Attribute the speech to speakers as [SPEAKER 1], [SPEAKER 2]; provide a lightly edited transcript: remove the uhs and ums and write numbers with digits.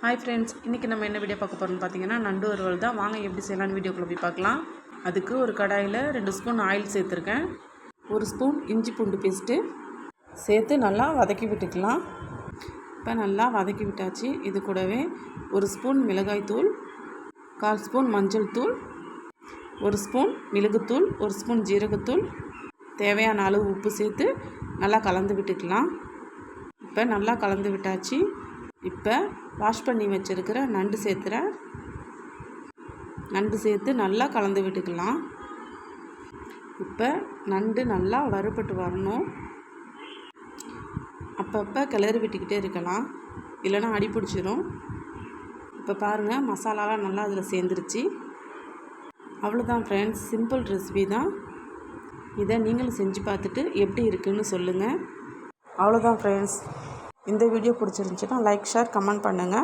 [SPEAKER 1] Hi friends, இன்றைக்கி நம்ம என்ன வீடியோ பார்க்க போகிறோம்னு பார்த்தீங்கன்னா நண்டு வறுவல் தான். வாங்க எப்படி செய்யலான்னு வீடியோக்குள்ளே போய் பார்க்கலாம். அதுக்கு ஒரு கடாயில் 2 ஸ்பூன் ஆயில் சேர்த்துருக்கேன். 1 ஸ்பூன் இஞ்சி பூண்டு பேஸ்ட்டு சேர்த்து நல்லா வதக்கி விட்டுக்கலாம். இப்போ நல்லா வதக்கி விட்டாச்சு. இது கூடவே 1 ஸ்பூன் மிளகாய்த்தூள், 1/4 ஸ்பூன் மஞ்சள் தூள், 1 ஸ்பூன் மிளகுத்தூள், 1 ஸ்பூன் ஜீரகத்தூள், தேவையான அளவு உப்பு சேர்த்து நல்லா கலந்து விட்டுக்கலாம். இப்போ நல்லா கலந்து விட்டாச்சு. இப்போ வாஷ் பண்ணி வச்சுருக்கிற நண்டு சேர்த்துறேன். நண்டு சேர்த்து நல்லா கலந்து விட்டுக்கலாம். இப்போ நண்டு நல்லா வறுபட்டு வரணும். அப்பப்போ கிளறி விட்டுக்கிட்டே இருக்கலாம், இல்லைன்னா அடி பிடிச்சிரும். இப்போ பாருங்கள், மசாலாலாம் நல்லா அதில் சேர்ந்துருச்சு. அவ்வளோதான் ஃப்ரெண்ட்ஸ், சிம்பிள் ரெசிபி தான். இதை நீங்களும் செஞ்சு பார்த்துட்டு எப்படி இருக்குதுன்னு சொல்லுங்கள். அவ்வளோதான் ஃப்ரெண்ட்ஸ், இந்த வீடியோ பிடிச்சிருந்துச்சுன்னா லைக், ஷேர், கமெண்ட் பண்ணுங்கள்.